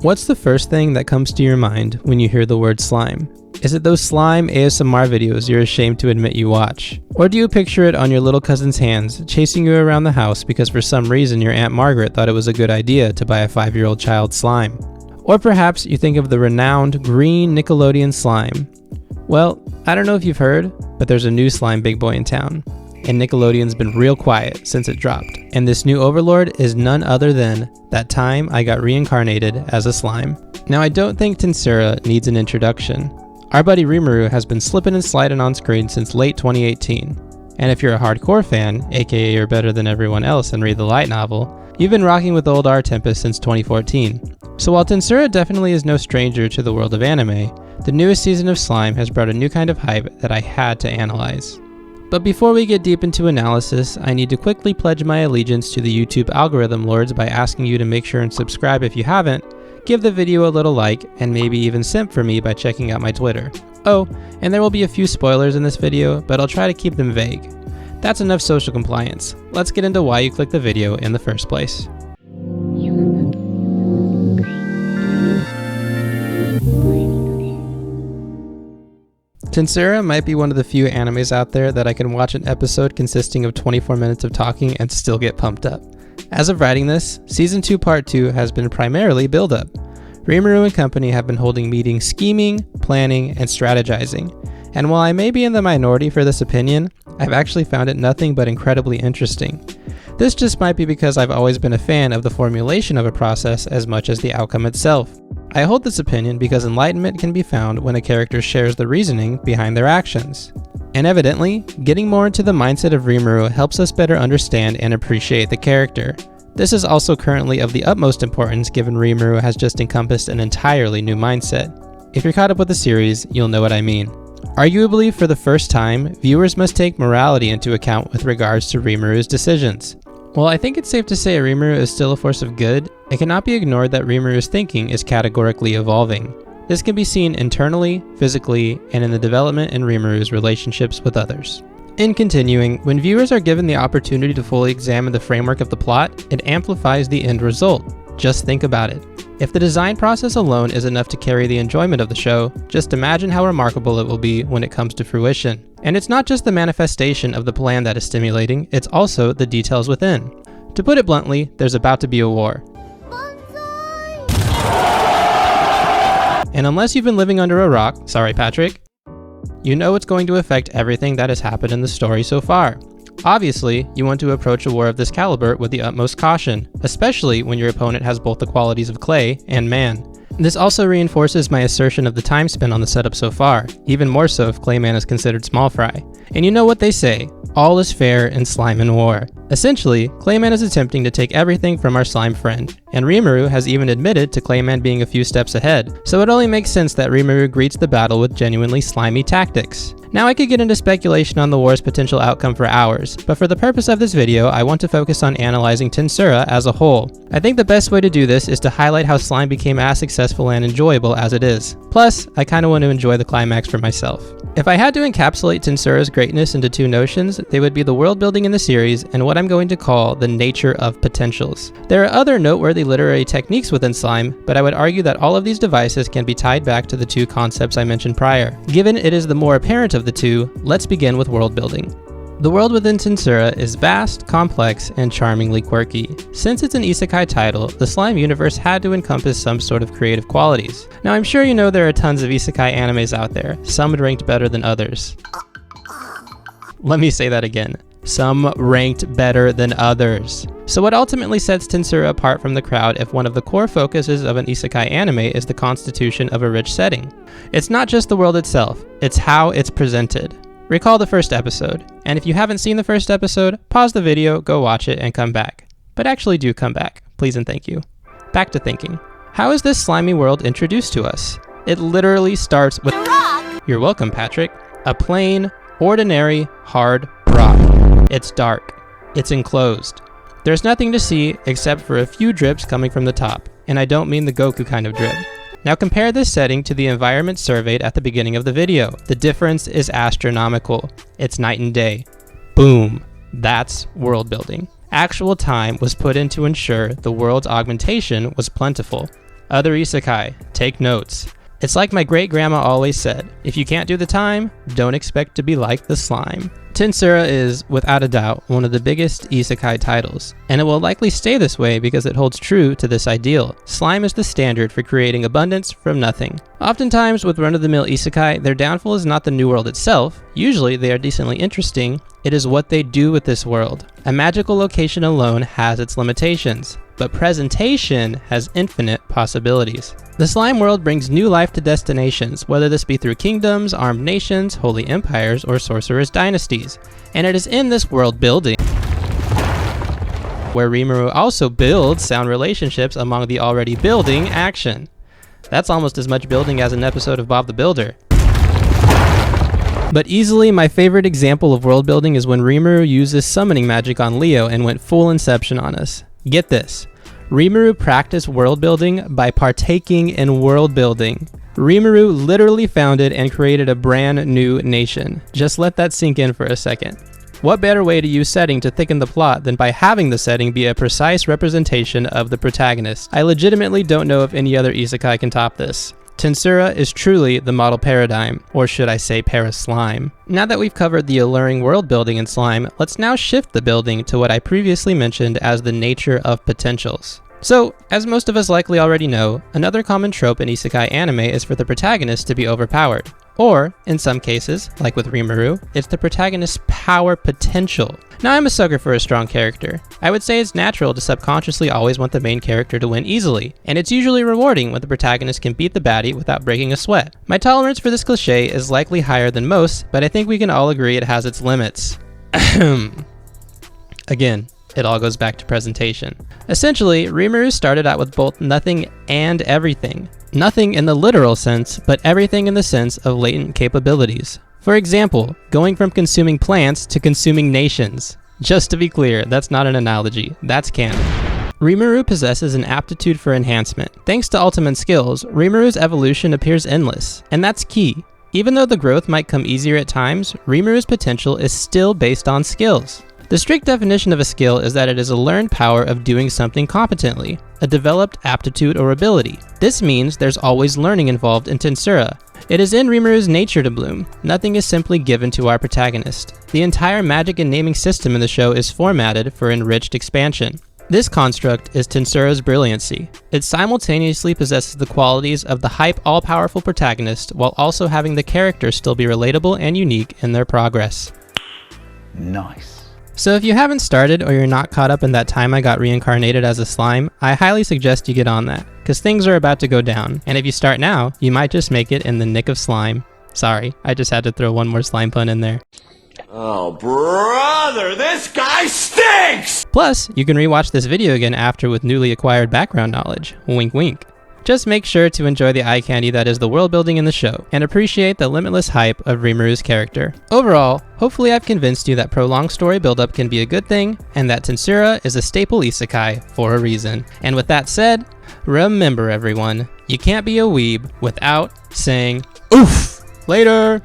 What's the first thing that comes to your mind when you hear the word slime? Is it those slime ASMR videos you're ashamed to admit you watch? Or do you picture it on your little cousin's hands, chasing you around the house because for some reason your Aunt Margaret thought it was a good idea to buy a 5-year-old child slime? Or perhaps you think of the renowned green Nickelodeon slime. Well, I don't know if you've heard, but there's a new slime big boy in town. And Nickelodeon's been real quiet since it dropped. And this new overlord is none other than That Time I Got Reincarnated as a Slime. Now I don't think Tensura needs an introduction. Our buddy Rimuru has been slipping and sliding on screen since late 2018. And if you're a hardcore fan, aka you're better than everyone else and read the light novel, you've been rocking with old R Tempest since 2014. So while Tensura definitely is no stranger to the world of anime, the newest season of Slime has brought a new kind of hype that I had to analyze. But before we get deep into analysis, I need to quickly pledge my allegiance to the YouTube algorithm lords by asking you to make sure and subscribe if you haven't, give the video a little like, and maybe even simp for me by checking out my Twitter. Oh, and there will be a few spoilers in this video, but I'll try to keep them vague. That's enough social compliance. Let's get into why you clicked the video in the first place. Tensura might be one of the few animes out there that I can watch an episode consisting of 24 minutes of talking and still get pumped up. As of writing this, Season 2 Part 2 has been primarily build-up. Rimuru and company have been holding meetings scheming, planning, and strategizing. And while I may be in the minority for this opinion, I've actually found it nothing but incredibly interesting. This just might be because I've always been a fan of the formulation of a process as much as the outcome itself. I hold this opinion because enlightenment can be found when a character shares the reasoning behind their actions. And evidently, getting more into the mindset of Rimuru helps us better understand and appreciate the character. This is also currently of the utmost importance given Rimuru has just encompassed an entirely new mindset. If you're caught up with the series, you'll know what I mean. Arguably, for the first time, viewers must take morality into account with regards to Rimuru's decisions. While I think it's safe to say Rimuru is still a force of good, it cannot be ignored that Rimuru's thinking is categorically evolving. This can be seen internally, physically, and in the development in Rimuru's relationships with others. In continuing, when viewers are given the opportunity to fully examine the framework of the plot, it amplifies the end result. Just think about it. If the design process alone is enough to carry the enjoyment of the show, just imagine how remarkable it will be when it comes to fruition. And it's not just the manifestation of the plan that is stimulating, it's also the details within. To put it bluntly, there's about to be a war. And unless you've been living under a rock, sorry Patrick, you know it's going to affect everything that has happened in the story so far. Obviously, you want to approach a war of this caliber with the utmost caution, especially when your opponent has both the qualities of clay and man. This also reinforces my assertion of the time spent on the setup so far, even more so if Clayman is considered small fry. And you know what they say, all is fair in slime and war. Essentially, Clayman is attempting to take everything from our slime friend, and Rimuru has even admitted to Clayman being a few steps ahead, so it only makes sense that Rimuru greets the battle with genuinely slimy tactics. Now I could get into speculation on the war's potential outcome for hours, but for the purpose of this video, I want to focus on analyzing Tensura as a whole. I think the best way to do this is to highlight how slime became as successful and enjoyable as it is. Plus, I kinda want to enjoy the climax for myself. If I had to encapsulate Tensura's greatness into two notions, they would be the world building in the series and what I'm going to call the nature of potentials. There are other noteworthy literary techniques within slime, but I would argue that all of these devices can be tied back to the two concepts I mentioned prior. Given it is the more apparent of the two, let's begin with world building. The world within Tensura is vast, complex, and charmingly quirky. Since it's an isekai title, the slime universe had to encompass some sort of creative qualities. Now I'm sure you know there are tons of isekai animes out there, some ranked better than others. Let me say that again. Some ranked better than others. So what ultimately sets Tensura apart from the crowd if one of the core focuses of an isekai anime is the constitution of a rich setting? It's not just the world itself, it's how it's presented. Recall the first episode, and if you haven't seen the first episode, pause the video, go watch it, and come back. But actually do come back, please and thank you. Back to thinking. How is this slimy world introduced to us? It literally starts with You're welcome, Patrick. A plain, ordinary, hard rock. It's dark. It's enclosed. There's nothing to see except for a few drips coming from the top, and I don't mean the Goku kind of drip. Now compare this setting to the environment surveyed at the beginning of the video. The difference is astronomical. It's night and day. Boom. That's world building. Actual time was put in to ensure the world's augmentation was plentiful. Other isekai, take notes. It's like my great-grandma always said, if you can't do the time, don't expect to be like the slime. Tensura is, without a doubt, one of the biggest isekai titles, and it will likely stay this way because it holds true to this ideal. Slime is the standard for creating abundance from nothing. Oftentimes, with run-of-the-mill isekai, their downfall is not the new world itself. Usually, they are decently interesting. It is what they do with this world. A magical location alone has its limitations, but presentation has infinite possibilities. The slime world brings new life to destinations, whether this be through kingdoms, armed nations, holy empires, or sorcerous dynasties. And it is in this world building where Rimuru also builds sound relationships among the already building action. That's almost as much building as an episode of Bob the Builder. But easily my favorite example of world building is when Rimuru uses summoning magic on Leo and went full Inception on us. Get this. Rimuru practiced world building by partaking in world building. Rimuru literally founded and created a brand new nation. Just let that sink in for a second. What better way to use setting to thicken the plot than by having the setting be a precise representation of the protagonist? I legitimately don't know if any other isekai can top this. Tensura is truly the model paradigm, or should I say para-slime. Now that we've covered the alluring world building in slime, let's now shift the building to what I previously mentioned as the nature of potentials. So, as most of us likely already know, another common trope in isekai anime is for the protagonist to be overpowered. Or, in some cases, like with Rimuru, it's the protagonist's power potential. Now I'm a sucker for a strong character. I would say it's natural to subconsciously always want the main character to win easily, and it's usually rewarding when the protagonist can beat the baddie without breaking a sweat. My tolerance for this cliche is likely higher than most, but I think we can all agree it has its limits. Again, it all goes back to presentation. Essentially, Rimuru started out with both nothing and everything. Nothing in the literal sense, but everything in the sense of latent capabilities. For example, going from consuming plants to consuming nations. Just to be clear, that's not an analogy, that's canon. Rimuru possesses an aptitude for enhancement. Thanks to ultimate skills, Rimuru's evolution appears endless, and that's key. Even though the growth might come easier at times, Rimuru's potential is still based on skills. The strict definition of a skill is that it is a learned power of doing something competently, a developed aptitude or ability. This means there's always learning involved in Tensura. It is in Rimuru's nature to bloom. Nothing is simply given to our protagonist. The entire magic and naming system in the show is formatted for enriched expansion. This construct is Tensura's brilliancy. It simultaneously possesses the qualities of the hype all-powerful protagonist while also having the characters still be relatable and unique in their progress. Nice. So if you haven't started or you're not caught up in that Time I Got Reincarnated as a slime, I highly suggest you get on that, because things are about to go down, and if you start now, you might just make it in the nick of slime. Sorry, I just had to throw one more slime pun in there. Oh, brother, this guy stinks! Plus, you can rewatch this video again after with newly acquired background knowledge. Wink wink. Just make sure to enjoy the eye candy that is the world building in the show, and appreciate the limitless hype of Rimuru's character. Overall, hopefully I've convinced you that prolonged story buildup can be a good thing, and that Tensura is a staple isekai for a reason. And with that said, remember everyone, you can't be a weeb without saying oof! Later!